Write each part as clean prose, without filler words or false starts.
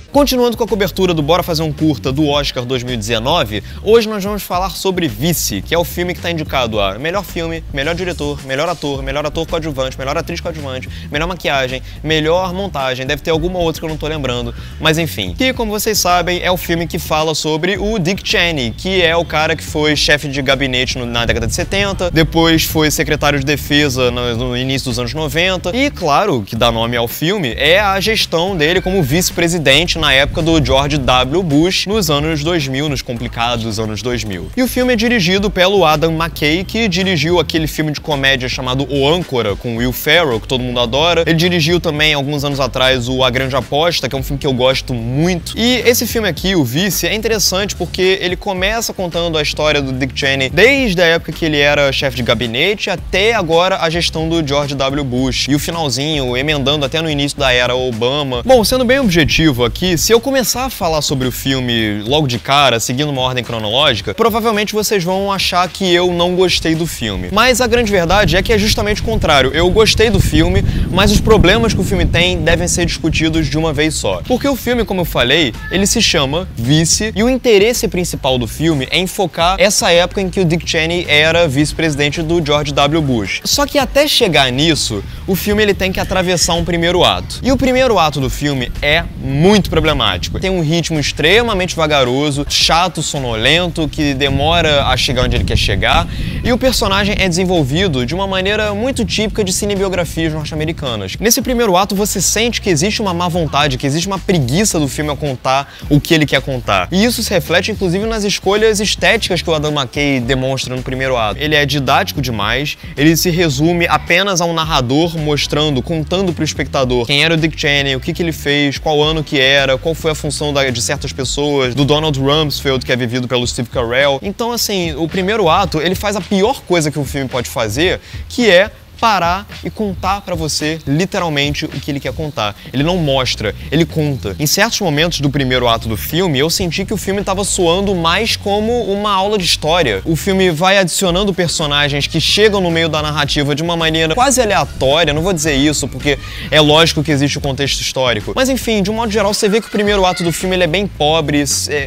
Continuando com a cobertura do Bora Fazer um Curta do Oscar 2019, hoje nós vamos falar sobre Vice, que é o filme que está indicado a melhor filme, melhor diretor, melhor ator coadjuvante, melhor atriz coadjuvante, melhor maquiagem, melhor montagem, deve ter alguma outra que eu não tô lembrando, mas enfim. E como vocês sabem, é o filme que fala sobre o Dick Cheney, que é o cara que foi chefe de gabinete na década de 70, depois foi secretário de defesa no início dos anos 90, e claro, que dá nome ao filme, é a gestão dele como vice-presidente na época do George W. Bush, nos anos 2000, nos complicados anos 2000. E o filme é dirigido pelo Adam McKay, que dirigiu aquele filme de comédia chamado O Âncora, com Will Ferrell, que todo mundo adora. Ele dirigiu também, alguns anos atrás, o A Grande Aposta, que é um filme que eu gosto muito. E esse filme aqui, o Vice, é interessante porque ele começa contando a história do Dick Cheney desde a época que ele era chefe de gabinete até agora a gestão do George W. Bush. E o finalzinho, emendando até no início da era Obama. Bom, sendo bem objetivo aqui, se eu começar a falar sobre o filme logo de cara, seguindo uma ordem cronológica, provavelmente vocês vão achar que eu não gostei do filme. Mas a grande verdade é que é justamente o contrário. Eu gostei do filme, mas os problemas que o filme tem devem ser discutidos de uma vez só. Porque o filme, como eu falei, ele se chama Vice, e o interesse principal do filme é enfocar essa época em que o Dick Cheney era vice-presidente do George W. Bush. Só que até chegar nisso, o filme ele tem que atravessar um primeiro ato. E o primeiro ato do filme é muito problemático. Tem um ritmo extremamente vagaroso, chato, sonolento, que demora a chegar onde ele quer chegar, e o personagem é desenvolvido de uma maneira muito típica de cinebiografias norte-americanas. Nesse primeiro ato você sente que existe uma má vontade, que existe uma preguiça do filme a contar o que ele quer contar. E isso se reflete inclusive nas escolhas estéticas que o Adam McKay demonstra no primeiro ato. Ele é didático demais, ele se resume apenas a um narrador mostrando, contando pro espectador quem era o Dick Cheney, o que ele fez, qual ano que era, qual foi a função de certas pessoas, do Donald Rumsfeld, que é vivido pelo Steve Carell. Então, assim, o primeiro ato, ele faz a pior coisa que um filme pode fazer, que é parar e contar pra você, literalmente, o que ele quer contar. Ele não mostra, ele conta. Em certos momentos do primeiro ato do filme, eu senti que o filme tava soando mais como uma aula de história. O filme vai adicionando personagens que chegam no meio da narrativa de uma maneira quase aleatória, não vou dizer isso, porque é lógico que existe o contexto histórico. Mas enfim, de um modo geral, você vê que o primeiro ato do filme ele é bem pobre,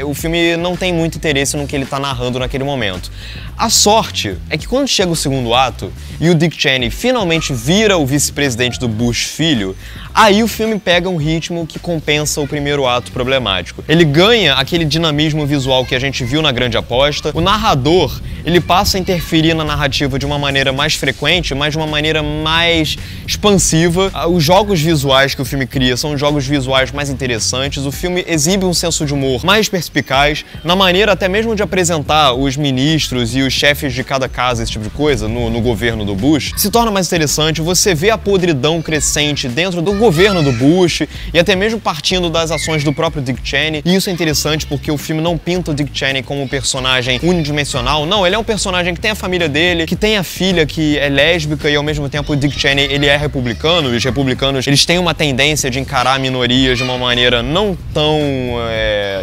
o filme não tem muito interesse no que ele tá narrando naquele momento. A sorte é que quando chega o segundo ato e o Dick Cheney finalmente vira o vice-presidente do Bush filho, aí o filme pega um ritmo que compensa o primeiro ato problemático. Ele ganha aquele dinamismo visual que a gente viu na Grande Aposta. O narrador, ele passa a interferir na narrativa de uma maneira mais frequente, mas de uma maneira mais expansiva. Os jogos visuais que o filme cria são jogos visuais mais interessantes. O filme exibe um senso de humor mais perspicaz, na maneira até mesmo de apresentar os ministros e os chefes de cada casa, esse tipo de coisa, no governo do Bush. Se torna mais interessante, você vê a podridão crescente dentro do governo do Bush e até mesmo partindo das ações do próprio Dick Cheney. E isso é interessante porque o filme não pinta o Dick Cheney como um personagem unidimensional. Não, ele é um personagem que tem a família dele, que tem a filha que é lésbica e ao mesmo tempo o Dick Cheney, ele é republicano. Os republicanos, eles têm uma tendência de encarar minorias de uma maneira não tão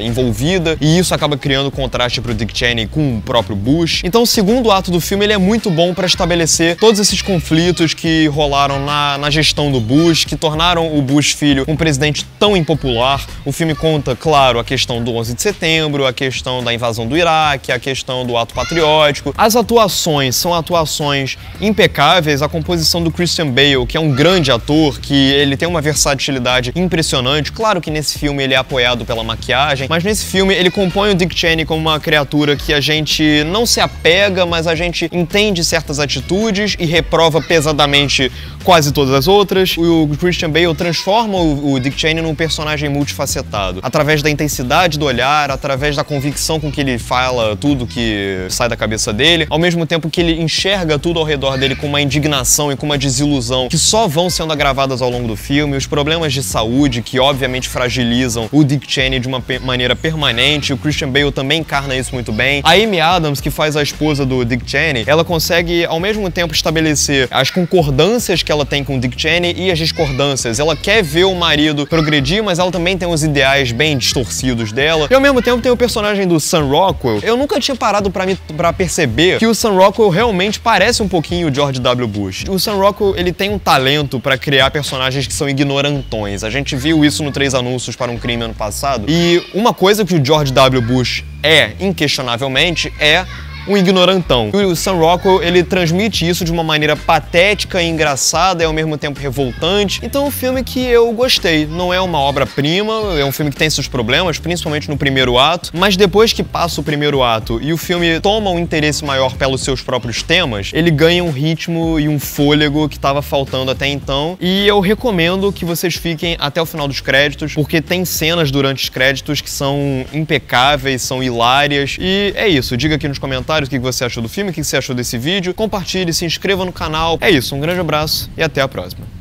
envolvida, e isso acaba criando contraste pro Dick Cheney com o próprio Bush. Então o segundo ato do filme ele é muito bom para estabelecer todos esses conflitos que rolaram na gestão do Bush, que tornaram o Bush filho um presidente tão impopular. O filme conta, claro, a questão do 11 de setembro, a questão da invasão do Iraque, a questão do ato patriótico. As atuações são atuações impecáveis, a composição do Christian Bale, que é um grande ator, que ele tem uma versatilidade impressionante. Claro que nesse filme ele é apoiado pela maquiagem, mas nesse filme ele compõe o Dick Cheney como uma criatura que a gente não se apega, mas a gente entende certas atitudes e reprova pesadamente quase todas as outras. O Christian Bale transforma o Dick Cheney num personagem multifacetado, através da intensidade do olhar, através da convicção com que ele fala tudo que sai da cabeça dele, ao mesmo tempo que ele enxerga tudo ao redor dele com uma indignação e com uma desilusão que só vão sendo agravadas ao longo do filme, os problemas de saúde que obviamente fragilizam o Dick Cheney de uma maneira permanente. O Christian Bale também encarna isso muito bem. A Amy Adams, que faz a esposa do Dick Cheney, ela consegue ao mesmo tempo estabelecer as concordâncias que ela tem com o Dick Cheney e as discordâncias. Ela quer ver o marido progredir, mas ela também tem os ideais bem distorcidos dela. E ao mesmo tempo tem o personagem do Sam Rockwell. Eu nunca tinha parado pra perceber que o Sam Rockwell realmente parece um pouquinho o George W. Bush. O Sam Rockwell, ele tem um talento pra criar personagens que são ignorantões. A gente viu isso no 3 Anúncios para um Crime ano passado. E uma coisa que o George W. Bush inquestionavelmente, é um ignorantão. E o Sam Rockwell, ele transmite isso de uma maneira patética e engraçada e ao mesmo tempo revoltante. Então é um filme que eu gostei. Não é uma obra-prima, é um filme que tem seus problemas, principalmente no primeiro ato, mas depois que passa o primeiro ato e o filme toma um interesse maior pelos seus próprios temas, ele ganha um ritmo e um fôlego que estava faltando até então. E eu recomendo que vocês fiquem até o final dos créditos, porque tem cenas durante os créditos que são impecáveis, são hilárias. E é isso, diga aqui nos comentários o que você achou do filme, o que você achou desse vídeo, compartilhe, se inscreva no canal. É isso, um grande abraço e até a próxima.